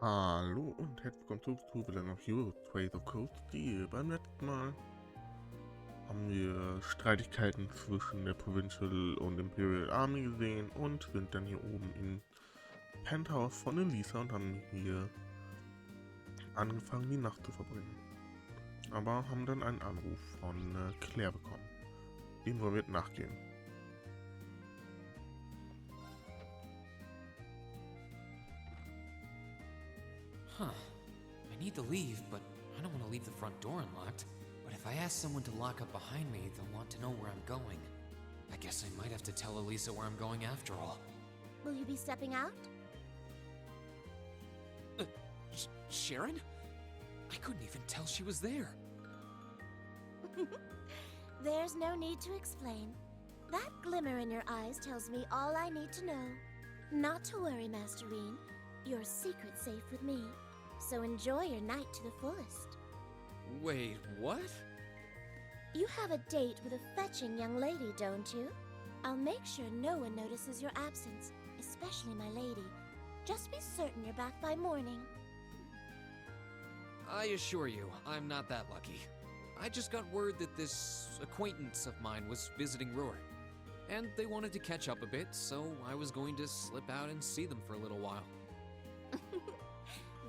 Hallo und herzlich willkommen zurück zu The Legend of Heroes Trails of Cold Steel. Beim letzten Mal haben wir Streitigkeiten zwischen der Provincial und Imperial Army gesehen und sind dann hier oben im Penthouse von Elisa und haben hier angefangen, die Nacht zu verbringen. Aber haben dann einen Anruf von Claire bekommen. Dem wollen wir jetzt nachgehen. Huh. I need to leave, but I don't want to leave the front door unlocked. But if I ask someone to lock up behind me, they'll want to know where I'm going. I guess I might have to tell Elisa where I'm going after all. Will you be stepping out? Sharon? I couldn't even tell she was there. There's no need to explain. That glimmer in your eyes tells me all I need to know. Not to worry, Masterine. Your secret's safe with me. So enjoy your night to the fullest. Wait, what? You have a date with a fetching young lady, don't you? I'll make sure no one notices your absence, especially my lady. Just be certain you're back by morning. I assure you, I'm not that lucky. I just got word that this acquaintance of mine was visiting Roer. And they wanted to catch up a bit, so I was going to slip out and see them for a little while.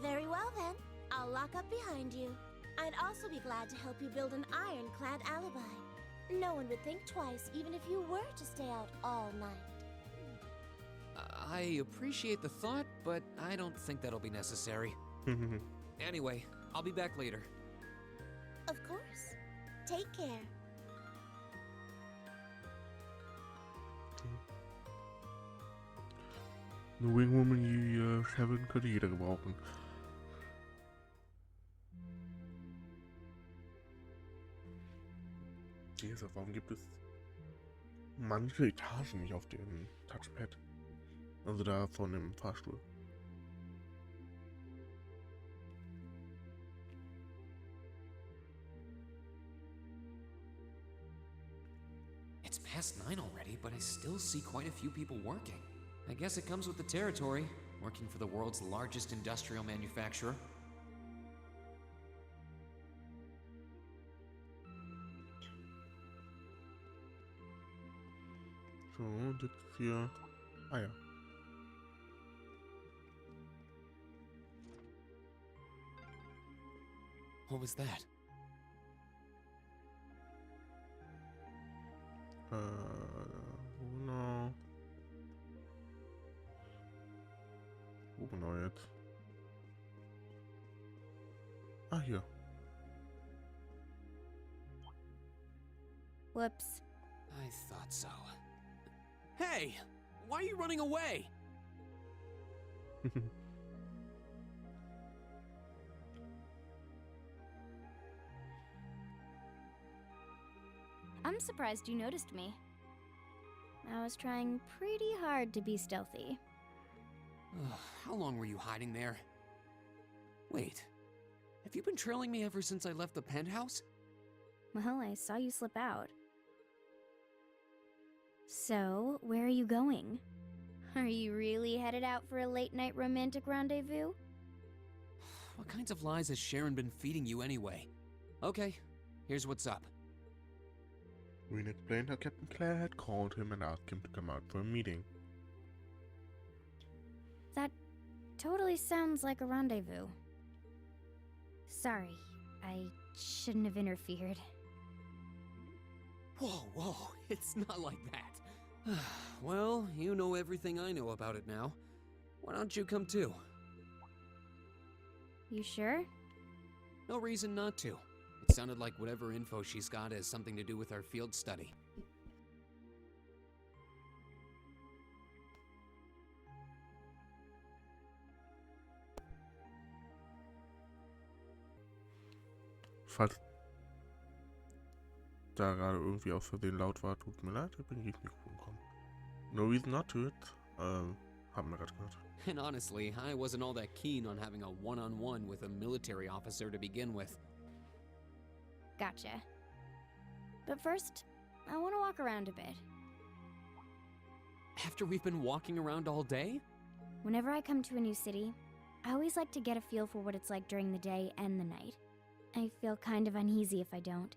Very well then. I'll lock up behind you. I'd also be glad to help you build an ironclad alibi. No one would think twice, even if you were to stay out all night. I appreciate the thought, but I don't think that'll be necessary. Anyway, I'll be back later. Of course. Take care. Eine Wingwoman wie Seven könnte jeder gebrauchen. Jesus, warum gibt es manche Etagen nicht auf dem Touchpad? Also da von dem Fahrstuhl. It's past 9 already, but I still see quite a few people working. I guess it comes with the territory, working for the world's largest industrial manufacturer. So, und jetzt hier. Ah ja. What was that? Genau. Wo genau jetzt? Ah, hier. Whoops. I thought so. Hey! Why are you running away? I'm surprised you noticed me. I was trying pretty hard to be stealthy. How long were you hiding there? Wait, have you been trailing me ever since I left the penthouse? Well, I saw you slip out. So, where are you going? Are you really headed out for a late-night romantic rendezvous? What kinds of lies has Sharon been feeding you anyway? Okay, here's what's up. Reen explained how Captain Claire had called him and asked him to come out for a meeting. That totally sounds like a rendezvous. Sorry, I shouldn't have interfered. Whoa, it's not like that. Well, you know everything I know about it now. Why don't you come too? You sure? No reason not to. It sounded like whatever info she's got has something to do with our field study. Falls da gerade irgendwie aus Versehen laut war, tut mir leid, ich bin gegen das Mikrofon gekommen. No reason not to it. Haben wir gerade gehört. And honestly, I wasn't all that keen on having a one-on-one with a military officer to begin with. Gotcha. But first, I want to walk around a bit. After we've been walking around all day? Whenever I come to a new city, I always like to get a feel for what it's like during the day and the night. I feel kind of uneasy if I don't.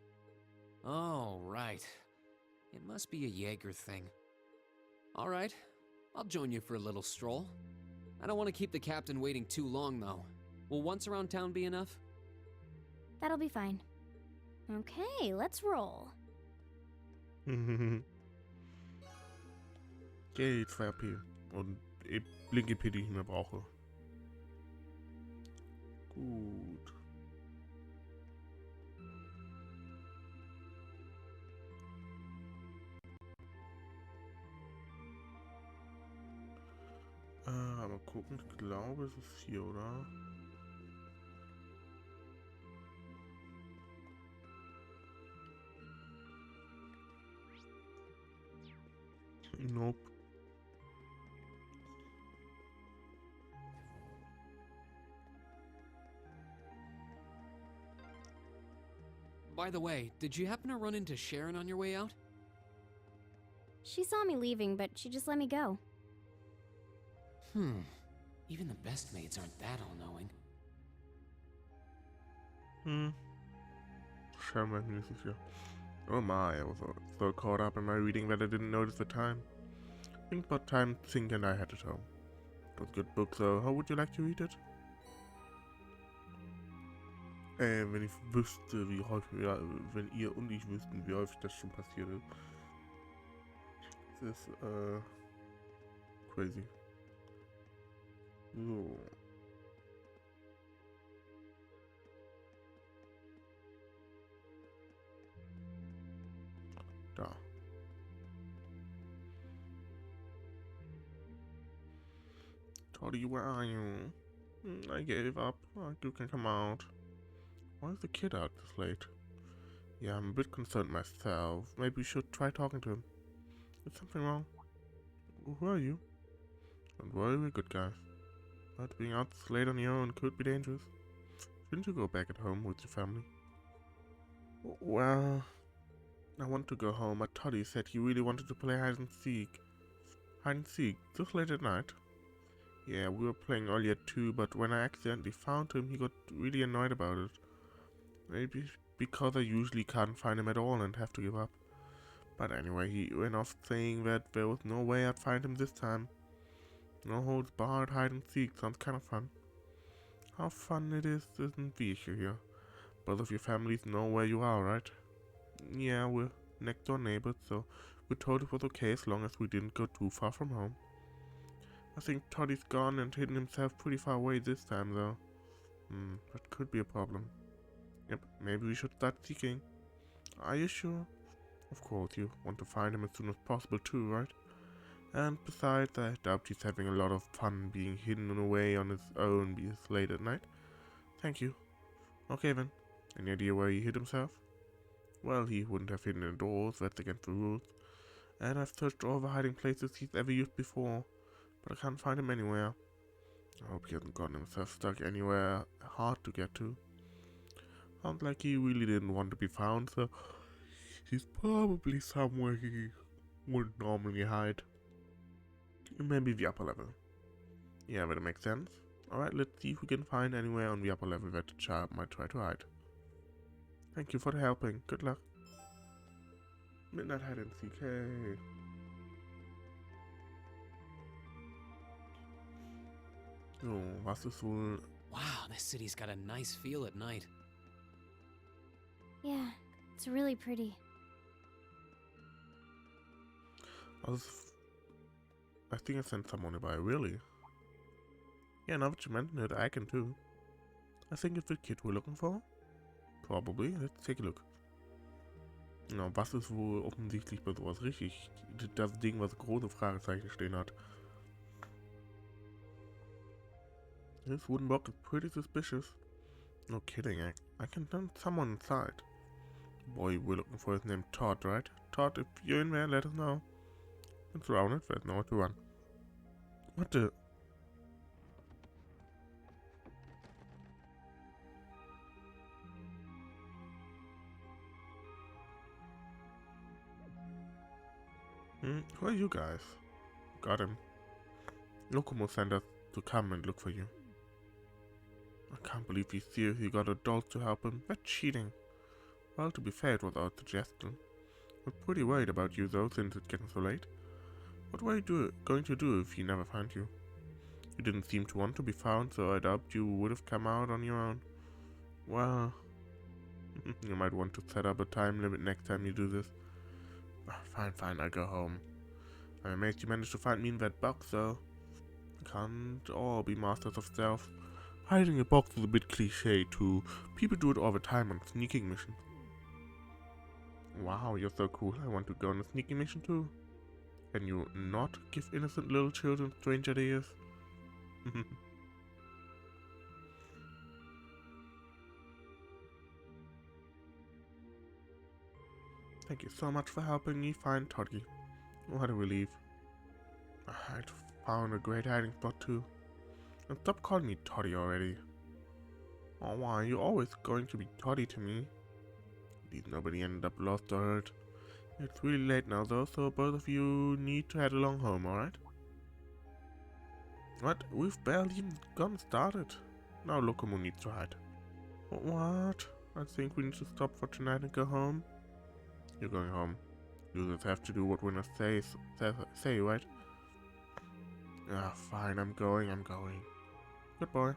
Oh, right. It must be a Jaeger thing. All right, I'll join you for a little stroll. I don't want to keep the captain waiting too long, though. Will once around town be enough? That'll be fine. Okay, let's roll. Yay, 2 AP. Und linke P, die ich nicht mehr brauche. Gut. Mal gucken, ich glaube, es ist hier, oder? Nope. By the way, did you happen to run into Sharon on your way out? She saw me leaving, but she just let me go. Even the best maids aren't that all-knowing. Scheinbar nicht so sicher. Oh my, I was so caught up in my reading that I didn't notice the time. Think about time Zink and I had at home. It was a good book, so how would you like to read it? Wenn ich wüsste, wie häufig, ja, wenn ihr und ich wüssten, wie häufig das schon passiert ist. Das ist, crazy. So. Da. Toddy, where are you? I gave up. You can come out. Why is the kid out this late? Yeah, I'm a bit concerned myself. Maybe we should try talking to him. Is something wrong? Who are you? Don't worry, we're good guys. But being out this late on your own could be dangerous. Shouldn't you go back at home with your family? Well, I want to go home, but Toddy said he really wanted to play hide and seek. Hide and seek, this late at night? Yeah, we were playing earlier too, but when I accidentally found him, he got really annoyed about it. Maybe because I usually can't find him at all and have to give up. But anyway, he went off saying that there was no way I'd find him this time. No holds barred hide and seek sounds kind of fun. How fun it is isn't the issue here. Both of your families know where you are, right? Yeah, we're next door neighbors, so we told it was okay as long as we didn't go too far from home. I think Toddy's gone and hidden himself pretty far away this time, though. That could be a problem. Yep, maybe we should start seeking. Are you sure? Of course, you want to find him as soon as possible too, right? And besides, I doubt he's having a lot of fun being hidden away on his own this late at night. Thank you. Okay then. Any idea where he hid himself? Well, he wouldn't have hidden indoors, that's against the rules. And I've searched all the hiding places he's ever used before, but I can't find him anywhere. I hope he hasn't gotten himself stuck anywhere hard to get to. Sounds like he really didn't want to be found, so he's probably somewhere he wouldn't normally hide. Maybe the upper level. Yeah, that makes sense. Alright, let's see if we can find anywhere on the upper level that the child might try to hide. Thank you for the helping. Good luck. Midnight hide and seek. Hey. So, was ist wohl... Wow, this city's got a nice feel at night. Yeah, it's really pretty. I think I sent someone by, really? Yeah, now that you mention it, I can too. I think it's the kid we're looking for. Probably. Let's take a look. Na, was ist wohl offensichtlich bei sowas richtig? Das Ding, was große Fragezeichen stehen hat. This wooden block is pretty suspicious. No kidding, I can turn someone inside. Boy, we're looking for his name Todd, right? Todd, if you're in there, let us know. It's around it, there's nowhere to run. What the... Who are you guys? Got him. Lokomo sent us to come and look for you. I can't believe he seriously got adults to help him. That's cheating. Well, to be fair, it was our suggestion. We're pretty worried about you though, since it's getting so late. What were you going to do if he never found you? You didn't seem to want to be found, so I doubt you would have come out on your own. Well, you might want to set up a time limit next time you do this. Fine, I'll go home. I'm amazed you managed to find me in that box, though. Can't all be masters of stealth. Hiding a box is a bit cliche, too. People do it all the time on sneaking missions. Wow, you're so cool. I want to go on a sneaking mission, too. Can you not give innocent little children strange ideas? Thank you so much for helping me find Toddy. What a relief. I'd found a great hiding spot too. And stop calling me Toddy already. Oh, why are you always going to be Toddy to me? At least nobody ended up lost or hurt. It's really late now though, so both of you need to head along home, alright? What? We've barely even gotten started. Now look who needs to hide. What? I think we need to stop for tonight and go home. You're going home. You just have to do what Winner say, right? Ah, fine, I'm going. Good boy.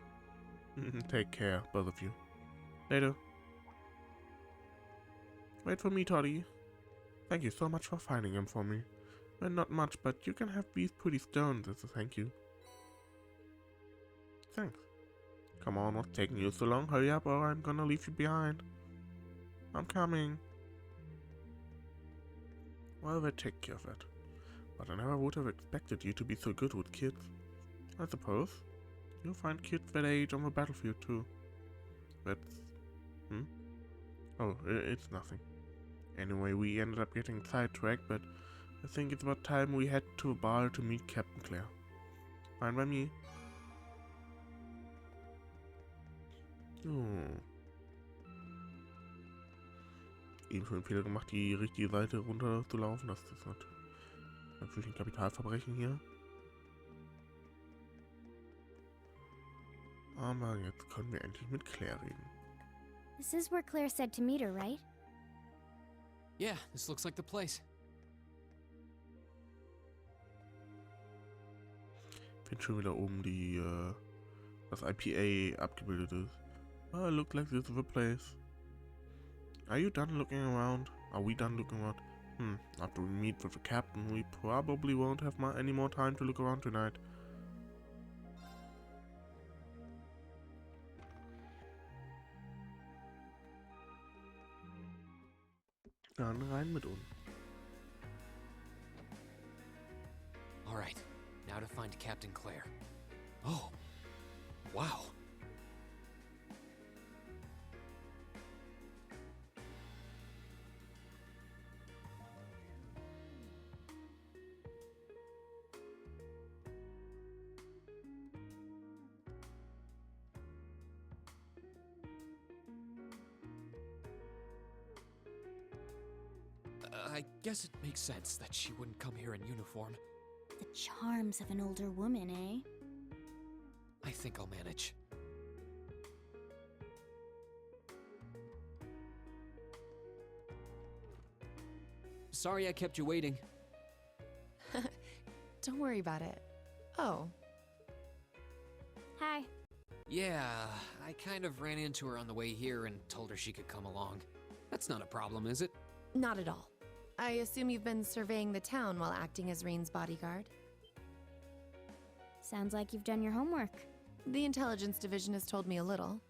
Take care, both of you. Later. Wait for me, Toddy. Thank you so much for finding him for me. Well, not much, but you can have these pretty stones as a thank you. Thanks. Come on, what's taking you so long? Hurry up or I'm gonna leave you behind. I'm coming. Well, we'll take care of it. But I never would have expected you to be so good with kids. I suppose you'll find kids that age on the battlefield too. That's... Oh, it's nothing. Anyway, we ended up getting sidetracked, but I think it's about time we head to a bar to meet Captain Claire. Fine by me. Eben schon einen Fehler gemacht, die richtige Seite runter zu laufen. Das ist natürlich ein Kapitalverbrechen hier. Aber jetzt können wir endlich mit Claire reden. This is where Claire said to meet her, right? Yeah, this looks like the place. Ich finde schon wieder oben die, das IPA abgebildet ist. Oh, looks like this is the place. Are you done looking around? Are we done looking around? After we meet with the captain, we probably won't have any more time to look around tonight. Dann rein mit uns. Alright, now to find Captain Claire. Oh, wow. I guess it makes sense that she wouldn't come here in uniform. The charms of an older woman, eh? I think I'll manage. Sorry I kept you waiting. Don't worry about it. Oh. Hi. Yeah, I kind of ran into her on the way here and told her she could come along. That's not a problem, is it? Not at all. I assume you've been surveying the town while acting as Reen's bodyguard? Sounds like you've done your homework. The intelligence division has told me a little.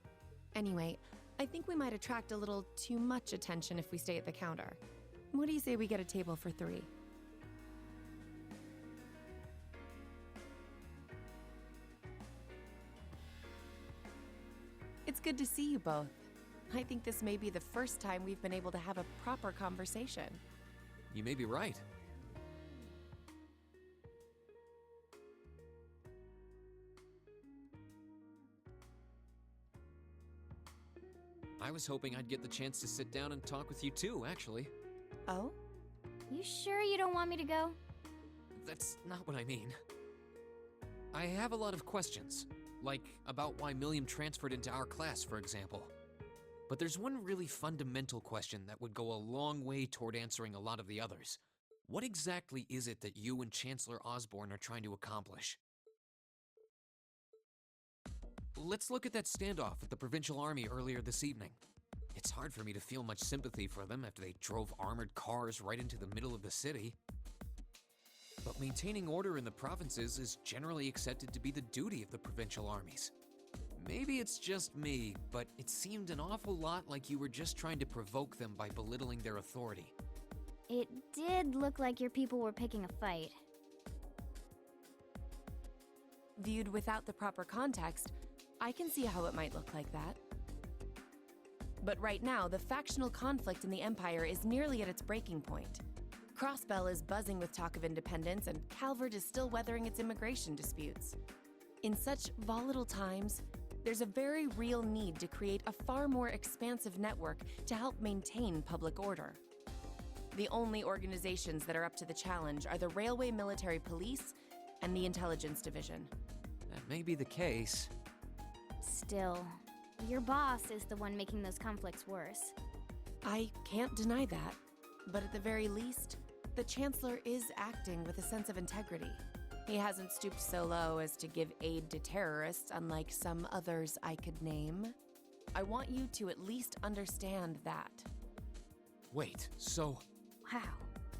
Anyway, I think we might attract a little too much attention if we stay at the counter. What do you say we get a table for 3? It's good to see you both. I think this may be the first time we've been able to have a proper conversation. You may be right. I was hoping I'd get the chance to sit down and talk with you too, actually. Oh? You sure you don't want me to go? That's not what I mean. I have a lot of questions. like about why Milliam transferred into our class, for example. But there's one really fundamental question that would go a long way toward answering a lot of the others. What exactly is it that you and Chancellor Osborne are trying to accomplish? Let's look at that standoff with the Provincial Army earlier this evening. It's hard for me to feel much sympathy for them after they drove armored cars right into the middle of the city. But maintaining order in the provinces is generally accepted to be the duty of the provincial armies. Maybe it's just me, but it seemed an awful lot like you were just trying to provoke them by belittling their authority. It did look like your people were picking a fight. Viewed without the proper context, I can see how it might look like that. But right now, the factional conflict in the Empire is nearly at its breaking point. Crossbell is buzzing with talk of independence, and Calvert is still weathering its immigration disputes. In such volatile times, there's a very real need to create a far more expansive network to help maintain public order. The only organizations that are up to the challenge are the Railway Military Police and the Intelligence Division. That may be the case. Still, your boss is the one making those conflicts worse. I can't deny that, but at the very least, the Chancellor is acting with a sense of integrity. He hasn't stooped so low as to give aid to terrorists, unlike some others I could name. I want you to at least understand that. Wait, so... Wow,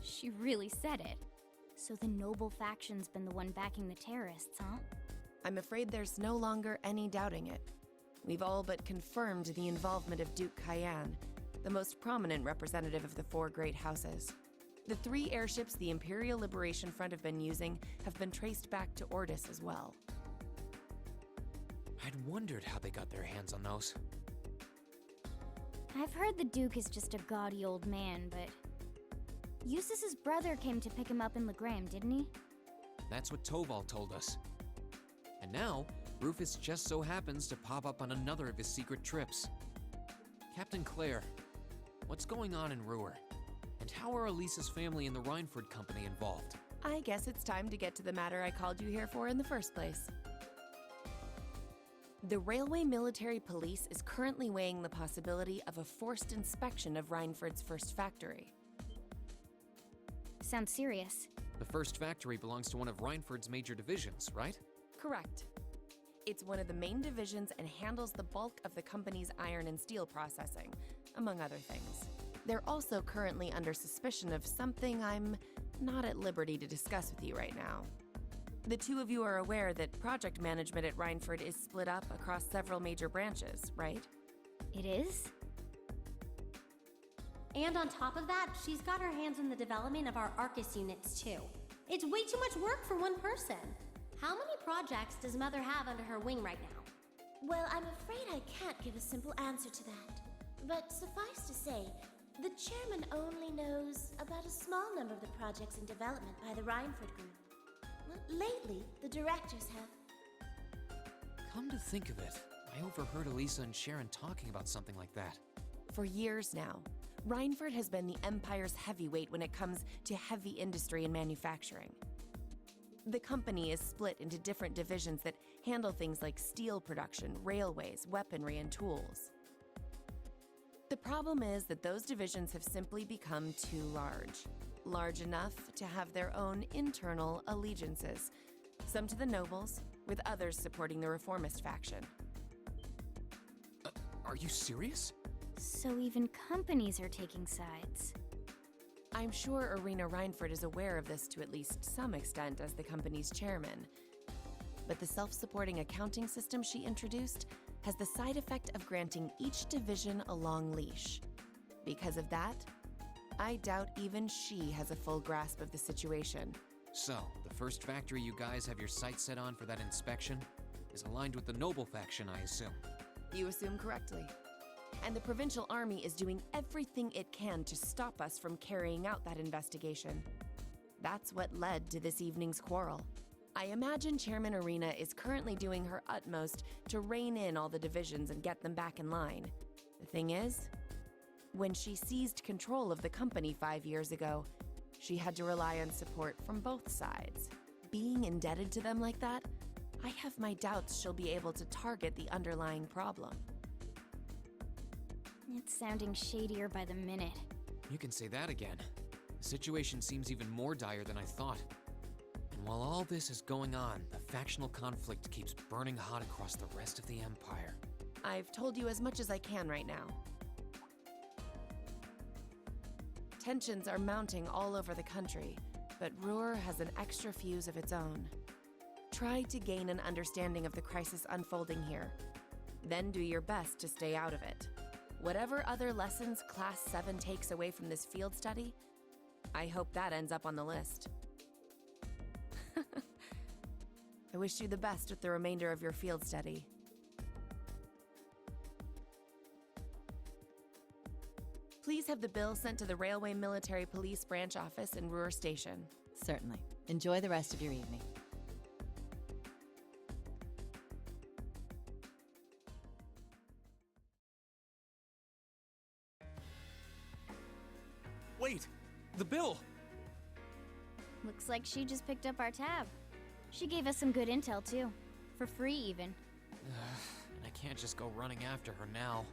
she really said it. So the noble faction's been the one backing the terrorists, huh? I'm afraid there's no longer any doubting it. We've all but confirmed the involvement of Duke Cayenne, the most prominent representative of the four great houses. The 3 airships the Imperial Liberation Front have been using have been traced back to Ordis as well. I'd wondered how they got their hands on those. I've heard the Duke is just a gaudy old man, but... Eustace's brother came to pick him up in Legram, didn't he? That's what Toval told us. And now, Rufus just so happens to pop up on another of his secret trips. Captain Claire, what's going on in Roer? And how are Elisa's family and the Reinford Company involved? I guess it's time to get to the matter I called you here for in the first place. The Railway Military Police is currently weighing the possibility of a forced inspection of Reinford's first factory. Sounds serious. The first factory belongs to one of Reinford's major divisions, right? Correct. It's one of the main divisions and handles the bulk of the company's iron and steel processing, among other things. They're also currently under suspicion of something I'm not at liberty to discuss with you right now. The two of you are aware that project management at Reinford is split up across several major branches, right? It is? And on top of that, she's got her hands in the development of our Arcus units too. It's way too much work for one person. How many projects does Mother have under her wing right now? Well, I'm afraid I can't give a simple answer to that. But suffice to say, the chairman only knows about a small number of the projects in development by the Reinford Group. Lately, the directors have. Come to think of it, I overheard Elisa and Sharon talking about something like that. For years now, Reinford has been the Empire's heavyweight when it comes to heavy industry and manufacturing. The company is split into different divisions that handle things like steel production, railways, weaponry, and tools. The problem is that those divisions have simply become too large enough to have their own internal allegiances, some to the nobles, with others supporting the reformist faction. Are you serious? So even companies are taking sides. I'm sure Irina Reinford is aware of this to at least some extent as the company's chairman. But the self-supporting accounting system she introduced has the side effect of granting each division a long leash. Because of that, I doubt even she has a full grasp of the situation. So, the first factory you guys have your sights set on for that inspection is aligned with the noble faction, I assume. You assume correctly. And the Provincial Army is doing everything it can to stop us from carrying out that investigation. That's what led to this evening's quarrel. I imagine Chairman Irina is currently doing her utmost to rein in all the divisions and get them back in line. The thing is, when she seized control of the company 5 years ago, she had to rely on support from both sides. Being indebted to them like that I have my doubts she'll be able to target the underlying problem. It's sounding shadier by the minute. You can say that again. The situation seems even more dire than I thought. And while all this is going on, the factional conflict keeps burning hot across the rest of the Empire. I've told you as much as I can right now. Tensions are mounting all over the country, but Roer has an extra fuse of its own. Try to gain an understanding of the crisis unfolding here. Then do your best to stay out of it. Whatever other lessons Class 7 takes away from this field study, I hope that ends up on the list. I wish you the best with the remainder of your field study. Please have the bill sent to the Railway Military Police Branch Office in Roer Station. Certainly. Enjoy the rest of your evening. Wait! The bill! Looks like she just picked up our tab. She gave us some good intel, too. For free, even. And I can't just go running after her now.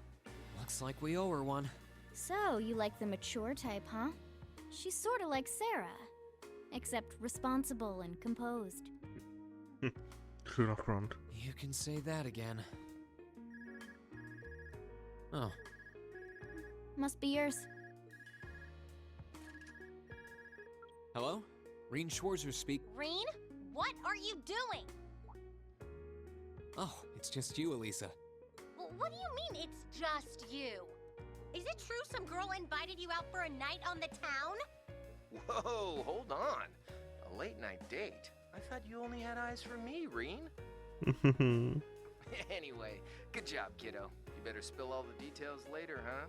Looks like we owe her one. So, you like the mature type, huh? She's sorta like Sarah. Except responsible and composed. Schöner Front. You can say that again. Oh. Must be yours. Hello? Reen Schwarzer speak. Reen, what are you doing? Oh, it's just you, Elisa. What do you mean it's just you? Is it true some girl invited you out for a night on the town? Whoa, hold on. A late night date? I thought you only had eyes for me, Reen. Anyway, good job, kiddo. You better spill all the details later, huh?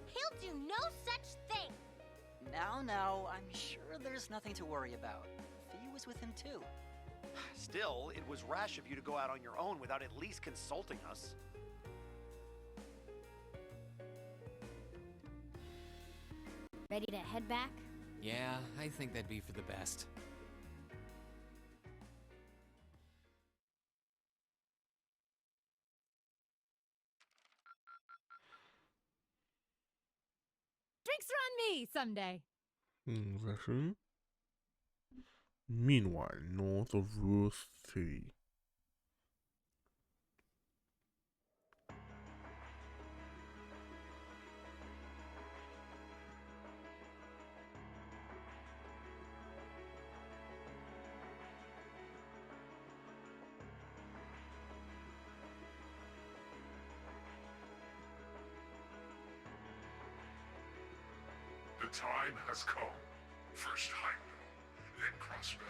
He'll do no such thing. Now, I'm sure there's nothing to worry about. Fee was with him too. Still, it was rash of you to go out on your own without at least consulting us. Ready to head back? Yeah, I think that'd be for the best. Drinks are on me someday. Sehr schön. Meanwhile, north of Roer City. The time has come. First Heimdall, then Crossbell,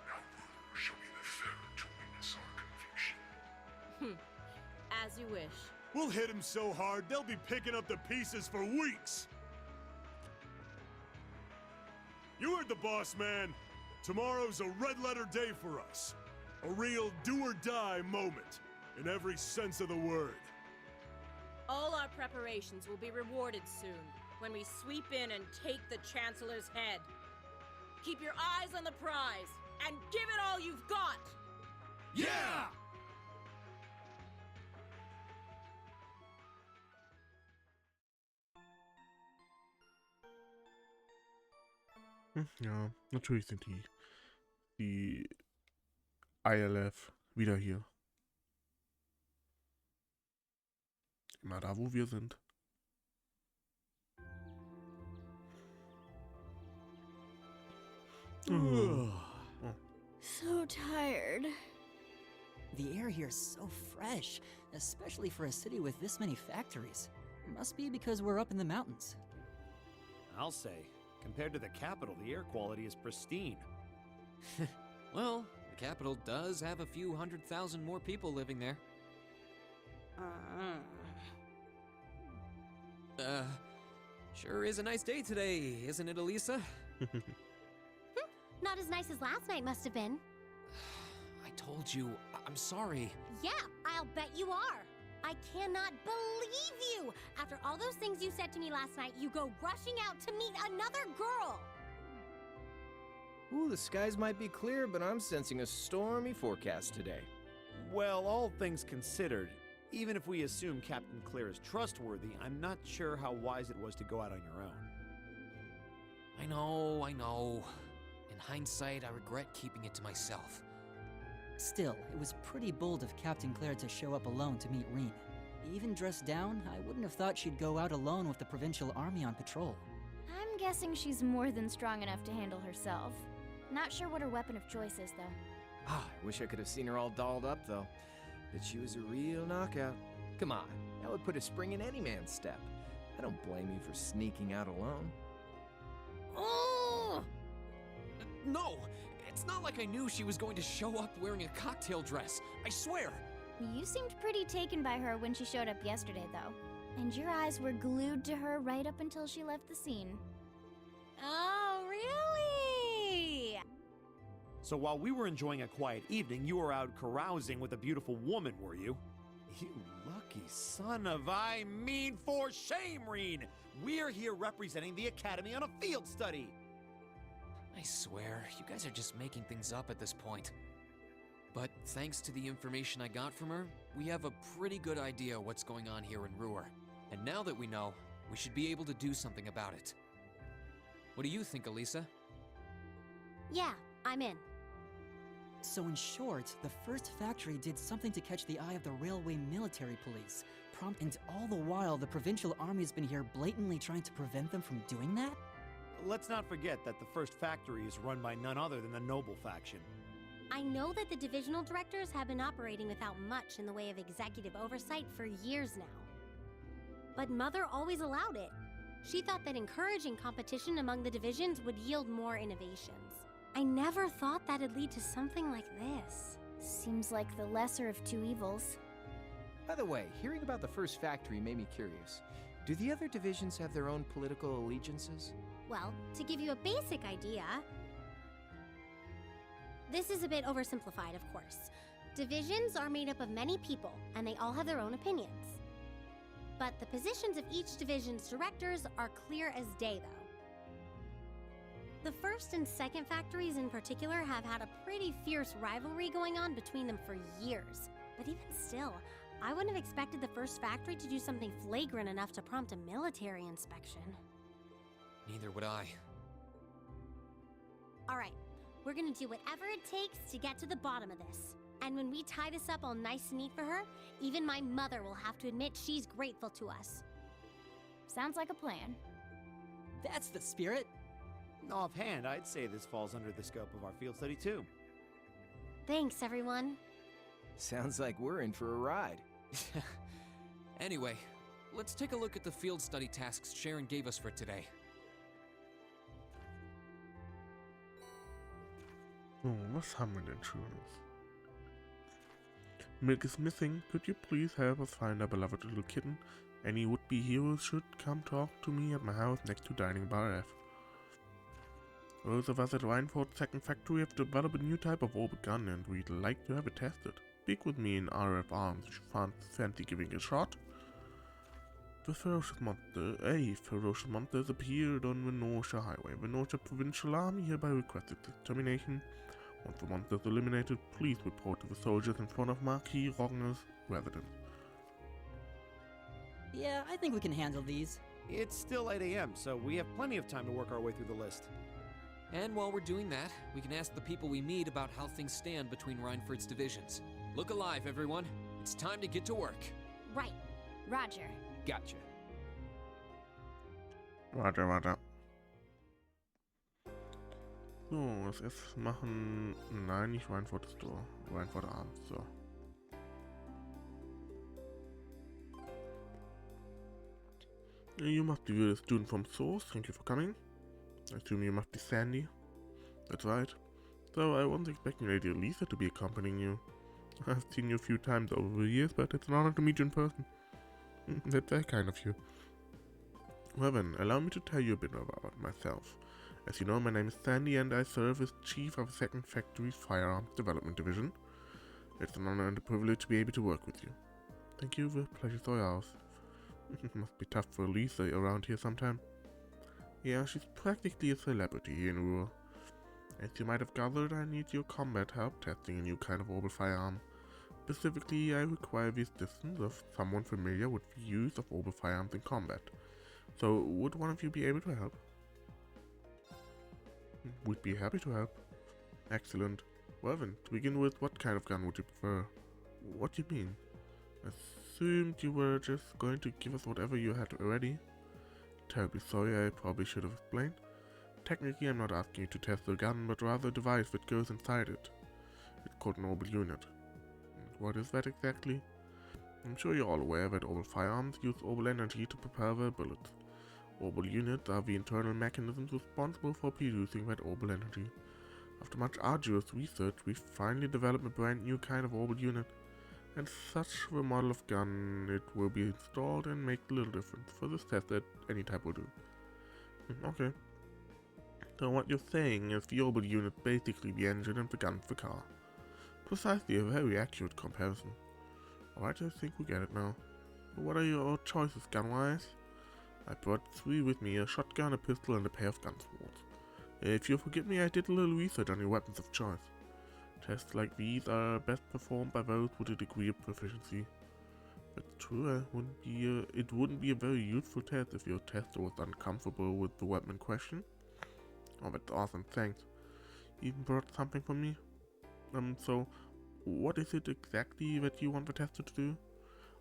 now Roer shall be the third to witness our conviction. As you wish. We'll hit him so hard, they'll be picking up the pieces for weeks. You heard the boss, man. Tomorrow's a red-letter day for us. A real do-or-die moment, in every sense of the word. All our preparations will be rewarded soon, when we sweep in and take the Chancellor's head. Keep your eyes on the prize, and give it all you've got! Yeah! Ja, natürlich sind die ILF wieder hier. Immer da, wo wir sind. So tired. The air here's so fresh, especially for a city with this many factories. Must be because we're up in the mountains. I'll say, compared to the capital, the air quality is pristine. Well, the capital does have a few 100,000 more people living there. Sure is a nice day today, isn't it, Elisa? Not as nice as last night must have been. I told you, I'm sorry. Yeah, I'll bet you are. I cannot believe you! After all those things you said to me last night, you go rushing out to meet another girl! Ooh, the skies might be clear, but I'm sensing a stormy forecast today. Well, all things considered, even if we assume Captain Claire is trustworthy, I'm not sure how wise it was to go out on your own. I know. In hindsight, I regret keeping it to myself. Still, it was pretty bold of Captain Claire to show up alone to meet Reen. Even dressed down, I wouldn't have thought she'd go out alone with the Provincial Army on patrol. I'm guessing she's more than strong enough to handle herself. Not sure what her weapon of choice is, though. Ah, I wish I could have seen her all dolled up, though. But she was a real knockout. Come on, that would put a spring in any man's step. I don't blame you for sneaking out alone. Oh! No! It's not like I knew she was going to show up wearing a cocktail dress. I swear! You seemed pretty taken by her when she showed up yesterday, though. And your eyes were glued to her right up until she left the scene. Oh, really? So while we were enjoying a quiet evening, you were out carousing with a beautiful woman, were you? You lucky son of for shame, Reen! We're here representing the Academy on a field study! I swear, you guys are just making things up at this point. But thanks to the information I got from her, we have a pretty good idea what's going on here in Roer. And now that we know, we should be able to do something about it. What do you think, Elisa? Yeah, I'm in. So in short, the first factory did something to catch the eye of the railway military police. And all the while, the provincial army's been here blatantly trying to prevent them from doing that? Let's not forget that the first factory is run by none other than the Noble faction. I know that the divisional directors have been operating without much in the way of executive oversight for years now. But Mother always allowed it. She thought that encouraging competition among the divisions would yield more innovations. I never thought that'd lead to something like this. Seems like the lesser of two evils. By the way, hearing about the first factory made me curious. Do the other divisions have their own political allegiances? Well, to give you a basic idea, this is a bit oversimplified, of course. Divisions are made up of many people, and they all have their own opinions. But the positions of each division's directors are clear as day, though. The first and second factories in particular have had a pretty fierce rivalry going on between them for years. But even still, I wouldn't have expected the first factory to do something flagrant enough to prompt a military inspection. Neither would I. Alright, we're gonna do whatever it takes to get to the bottom of this. And when we tie this up all nice and neat for her, even my mother will have to admit she's grateful to us. Sounds like a plan. That's the spirit. Offhand, I'd say this falls under the scope of our field study too. Thanks, everyone. Sounds like we're in for a ride. Anyway, let's take a look at the field study tasks Sharon gave us for today. So, was haben wir denn Schönes? Milk is missing. Could you please help us find our beloved little kitten? Any would-be heroes should come talk to me at my house next to Dining Bar F. Those of us at Reinford's second factory have developed a new type of orbit gun and we'd like to have it tested. Speak with me in RF Arms if you fancy giving it a shot. A ferocious monster has appeared on Venosha Highway. Venosha Provincial Army hereby requests its extermination. Once the monster is eliminated, please report to the soldiers in front of Marquis Rogner's residence. Yeah, I think we can handle these. It's still 8 a.m., so we have plenty of time to work our way through the list. And while we're doing that, we can ask the people we meet about how things stand between Reinford's divisions. Look alive, everyone. It's time to get to work. Right. Roger. Gotcha. Warte. So, das ist machen... Nein, nicht Reinford Store. Reinford Arms, so. You must be a student from Thors. Thank you for coming. I assume you must be Sandy. That's right. So I wasn't expecting Lady Elisa to be accompanying you. I've seen you a few times over the years, but it's an honor to meet you in person. That's very kind of you. Well then, allow me to tell you a bit about myself. As you know, my name is Sandy and I serve as Chief of the 2nd Factory's Firearms Development Division. It's an honor and a privilege to be able to work with you. Thank you, the pleasure's all ours. It must be tough for Elisa around here sometime. Yeah, she's practically a celebrity here in Roer. As you might have gathered, I need your combat help testing a new kind of orbital firearm. Specifically, I require the assistance of someone familiar with the use of orbital firearms in combat. So, would one of you be able to help? Would be happy to help. Excellent. Well then, to begin with, what kind of gun would you prefer? What do you mean? Assumed you were just going to give us whatever you had already. Terribly sorry, I probably should have explained. Technically, I'm not asking you to test the gun, but rather a device that goes inside it. It's called an orbital unit. What is that exactly? I'm sure you're all aware that orbital firearms use orbital energy to propel their bullets. Orbital units are the internal mechanisms responsible for producing that orbital energy. After much arduous research, we finally developed a brand new kind of orbital unit. And such the model of gun, it will be installed and make little difference for this test that any type will do. Okay. So what you're saying is the orbital unit basically the engine and the gun's the car. Precisely a very accurate comparison. Alright, I think we get it now. But what are your choices gun-wise? I brought 3 with me, a shotgun, a pistol and a pair of gun swords. If you'll forgive me, I did a little research on your weapons of choice. Tests like these are best performed by those with a degree of proficiency. That's true, it wouldn't be a very useful test if your tester was uncomfortable with the weapon in question. Oh, that's awesome, thanks. You even brought something for me? So, what is it exactly that you want the tester to do?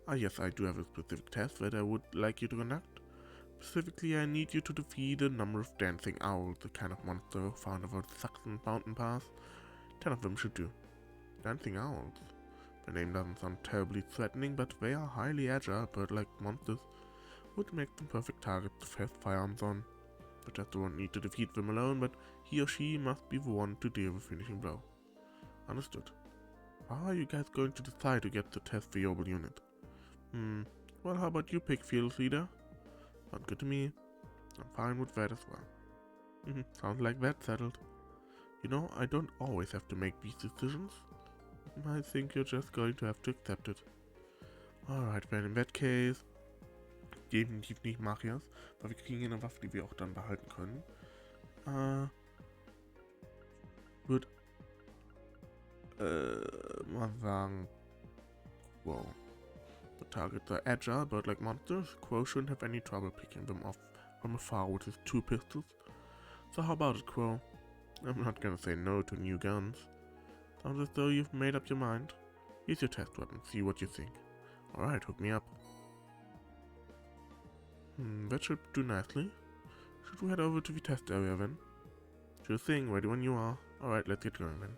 Ah yes, I do have a specific test that I would like you to conduct. Specifically, I need you to defeat a number of dancing owls, the kind of monster found over the Saxon mountain pass. 10 of them should do. Dancing owls. The name doesn't sound terribly threatening, but they are highly agile bird-like monsters, which make them perfect targets to fast firearms on. The tester won't need to defeat them alone, but he or she must be the one to deal with finishing blow. Understood. How are you guys going to decide to get to test the orbital unit? Well, how about you pick field leader? Sounds good to me. I'm fine with that as well. Sounds like that's settled. You know, I don't always have to make these decisions. I think you're just going to have to accept it. Alright, then in that case, definitiv nicht Magiers, weil wir kriegen hier eine Waffe, die wir auch dann behalten können. Würde mal sagen, wow. The targets are agile, bird-like monsters. Quo shouldn't have any trouble picking them off from afar with his 2 pistols. So how about it, Quo? I'm not gonna say no to new guns. Sounds as though you've made up your mind. Here's your test weapon, see what you think. Alright, hook me up. That should do nicely. Should we head over to the test area then? Sure thing, ready when you are. Alright, let's get going then.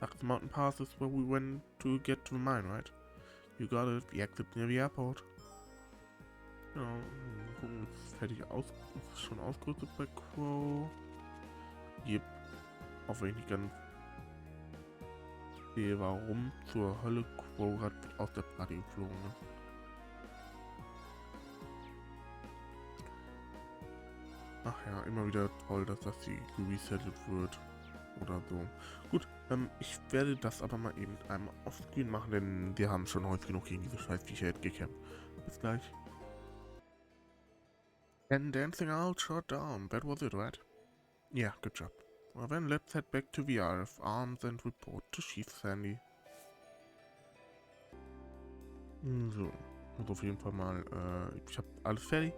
That's the mountain pass is where we went to get to the mine, right? You got it, the exit near the airport. Ja, gucken, ist fertig aus, ist schon ausgerüstet bei Quo. Yep. Auch wenn ich nicht ganz sehe, warum zur Hölle Quo gerade aus der Party geflogen ist. Ach ja, immer wieder toll, dass das hier geresettet wird. Oder so. Gut, ich werde das aber mal eben einmal offscreen machen, denn wir haben schon häufig genug gegen diese Scheißviecher gekämpft. Bis gleich. And dancing out shot down, that was it, right? Yeah, good job. Well then, let's head back to the RF Arms and report to Chief Sandy. So, ich muss auf jeden Fall mal, ich habe alles fertig.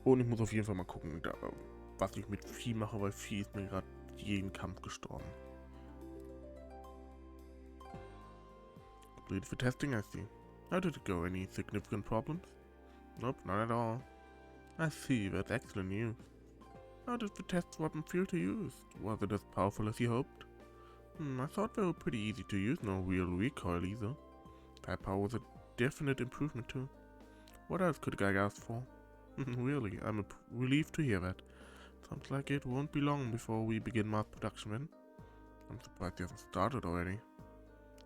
Und ich muss auf jeden Fall mal gucken, was ich mit Vieh mache, weil Vieh ist mir gerade jeden Kampf gestorben. Completed for testing, I see. How did it go? Any significant problems? Nope, not at all. I see, that's excellent news. How did the test weapon feel to use? Was it as powerful as you hoped? I thought they were pretty easy to use, no real recoil either. Firepower was a definite improvement too. What else could I ask for? Really, I'm relieved to hear that. Sounds like it won't be long before we begin mass production then. I'm surprised you haven't started already.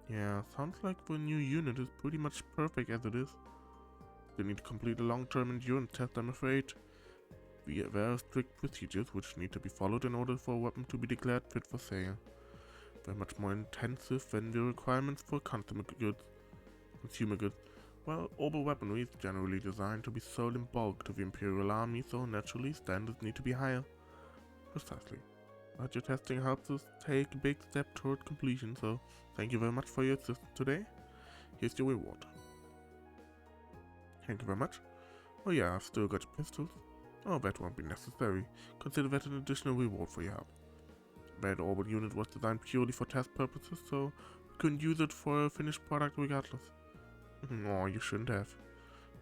Yeah, sounds like the new unit is pretty much perfect as it is. They need to complete a long-term endurance test, I'm afraid. There are strict procedures which need to be followed in order for a weapon to be declared fit for sale. They're much more intensive than the requirements for consumer goods. Well, orbital weaponry is generally designed to be sold in bulk to the Imperial Army, so naturally standards need to be higher. Precisely. But your testing helps us take a big step toward completion, so thank you very much for your assistance today. Here's your reward. Thank you very much. Oh yeah, I've still got your pistols. Oh, that won't be necessary. Consider that an additional reward for your help. That orbital unit was designed purely for test purposes, so we couldn't use it for a finished product regardless. Oh, you shouldn't have.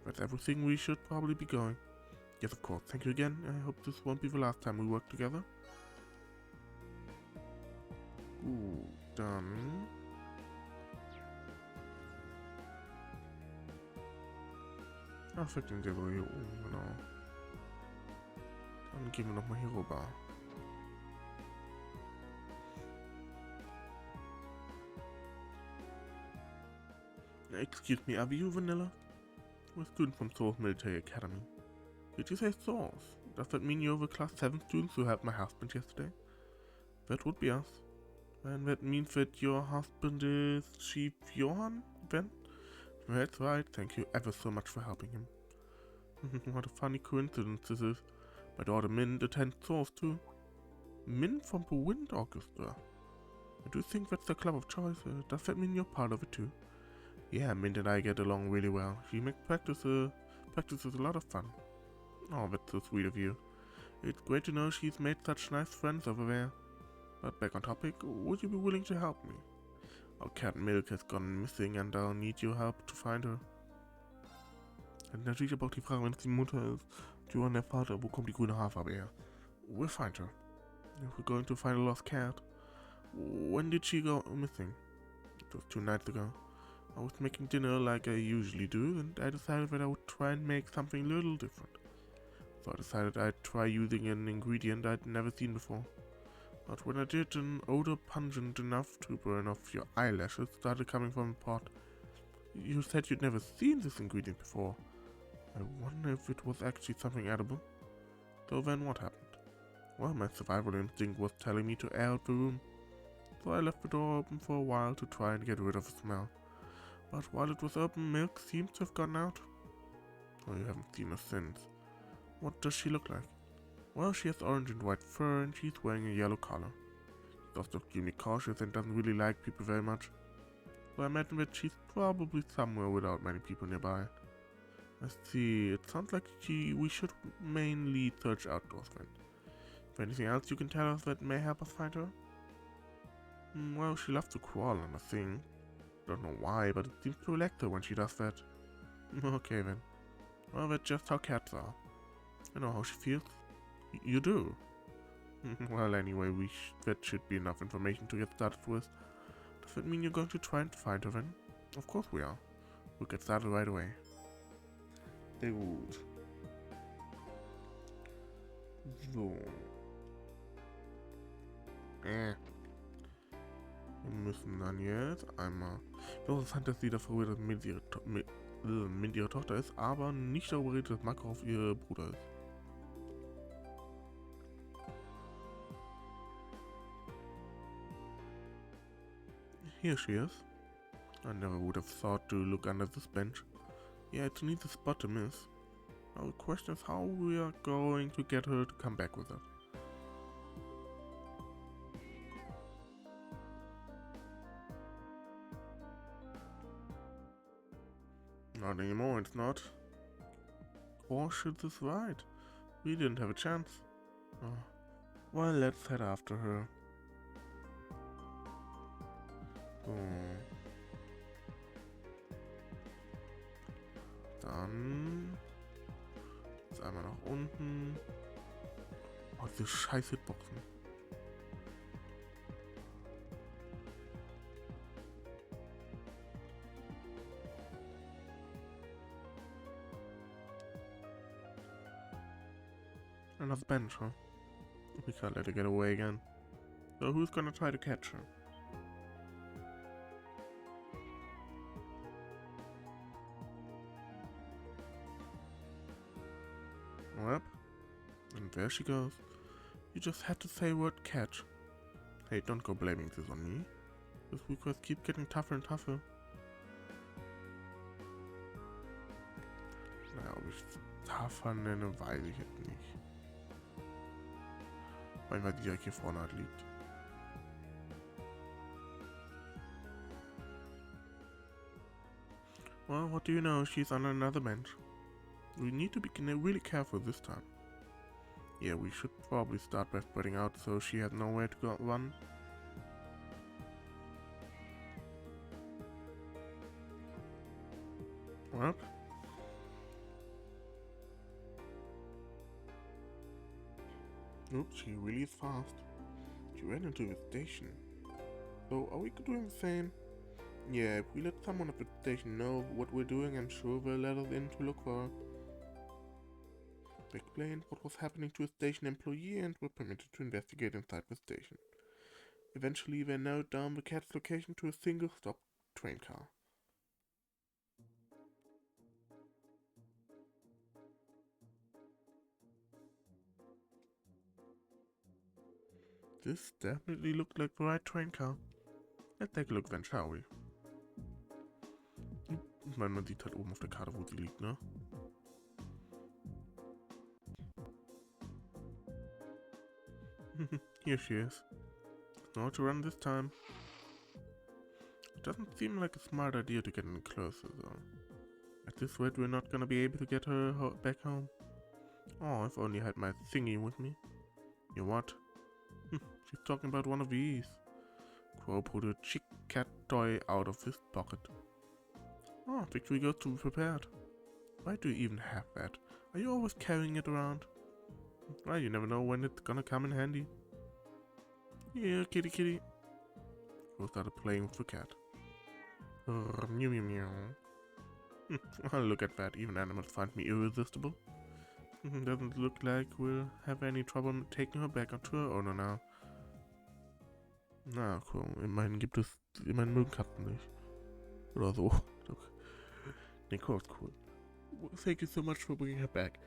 That's everything. We should probably be going. Yes, of course. Thank you again. I hope this won't be the last time we work together. Dann... Ach, wir gehen so hier oben, genau. Dann gehen wir nochmal hier rüber. Excuse me, are you Vanilla? We're students from Thors Military Academy. Did you say Thors? Does that mean you're the class 7 students who helped my husband yesterday? That would be us. And that means that your husband is Chief Johann, then? That's right, thank you ever so much for helping him. What a funny coincidence this is. My daughter Min attends Thors too. Min from the Wind Orchestra. I do think that's the club of choice. Does that mean you're part of it too? Yeah, Min and I get along really well. She makes practice a lot of fun. Oh, that's so sweet of you. It's great to know she's made such nice friends over there. But back on topic, would you be willing to help me? Our cat Milk has gone missing and I'll need your help to find her. Und natürlich aber auch die Frage, wenn es die Mutter ist, Johann der Vater, wo kommt die grüne Haarfarbe her? We'll find her. If we're going to find a lost cat. When did she go missing? It was 2 nights ago. I was making dinner like I usually do, and I decided that I would try and make something a little different. So I decided I'd try using an ingredient I'd never seen before. But when I did, an odor pungent enough to burn off your eyelashes started coming from the pot. You said you'd never seen this ingredient before. I wonder if it was actually something edible. So then what happened? Well, my survival instinct was telling me to air out the room. So I left the door open for a while to try and get rid of the smell. But while it was open, Milk seems to have gotten out. Oh, you haven't seen her since. What does she look like? Well, she has orange and white fur and she's wearing a yellow collar. She's also extremely cautious and doesn't really like people very much. So I imagine that she's probably somewhere without many people nearby. I see, it sounds like we should mainly search outdoors then. Is there anything else you can tell us that may help us find her? Well, she loves to crawl on a thing. Don't know why, but it seems to relax her when she does that. Okay then. Well, that's just how cats are. I know how she feels. You do? Well, anyway, that should be enough information to get started with. Does that mean you're going to try and find her then? Of course we are. We'll get started right away. Sehr gut. So. Wir müssen dann jetzt einmal... Ich glaube, interessant, dass sie davor redet, dass Mint ihre Tochter ist, aber nicht darüber redet, dass Makarov ihr Bruder ist. Here she is. I never would have thought to look under this bench. Yeah, it's an easy spot to miss. Now the question is how we are going to get her to come back with us. Not anymore, it's not. Cautious is right. We didn't have a chance. Oh. Well, let's head after her. So. Dann jetzt einmal nach unten. Oh, diese scheiß Hitboxen. Another bench, huh? We can't let her get away again. So who's gonna try to catch her? Yep. And there she goes. You just had to say word catch. Hey, don't go blaming this on me. This request keeps getting tougher and tougher. Naja, ob ich es tougher nenne, weiß ich jetzt nicht. Weil die direkt hier vorne halt liegt. Well, what do you know? She's on another bench. We need to be really careful this time. Yeah, we should probably start by spreading out so she has nowhere to go run. What? Oops, she really is fast. She ran into the station. So, are we doing the same? Yeah, if we let someone at the station know what we're doing, I'm sure they'll let us in to look for her. They explained what was happening to a station employee and were permitted to investigate inside the station. Eventually, they narrowed down the cat's location to a single-stop train car. This definitely looked like the right train car. Let's take a look then, shall we? Ich meine, man sieht halt oben auf der Karte, wo sie liegt, ne? Here she is. Nowhere to run this time. It doesn't seem like a smart idea to get any closer, though. At this rate, we're not gonna be able to get her back home. Oh, if only I had my thingy with me. You what? She's talking about one of these. Crow pulled a chick cat toy out of his pocket. Oh, victory goes to be prepared. Why do you even have that? Are you always carrying it around? Well, you never know when it's gonna come in handy. Here, kitty kitty. Crow started playing with the cat. Meow meow meow. Well, look at that. Even animals find me irresistible. Doesn't look like we'll have any trouble taking her back onto her owner now. Na, cool. Immerhin mögen Katzen nicht. Oder so. Nee, cool, cool. Thank you so much for bringing her back.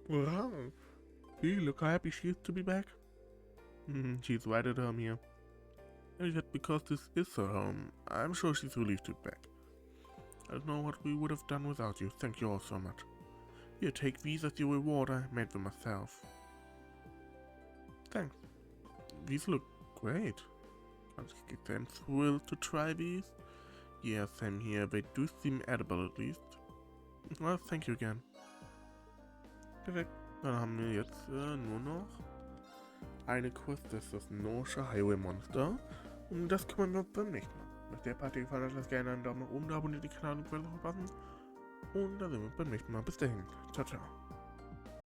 Wow. See, look how happy she is to be back. She's right at home here. And yet, because this is her home, I'm sure she's relieved to be back. I don't know what we would have done without you. Thank you all so much. Here, take these as your reward. I made them myself. Thanks. These look great. I'm thrilled to try these. Yeah, same here. They do seem edible at least. Well, thank you again. Perfekt. Dann haben wir jetzt nur noch eine Quest, das ist das Norsche Highway Monster. Und das kümmern wir uns beim nächsten Mal. Wenn euch der Part gefallen hat, lasst gerne einen Daumen nach oben da, abonniert den Kanal, um nichts weiter zu verpassen. Und dann sehen wir uns beim nächsten Mal. Bis dahin. Ciao, ciao.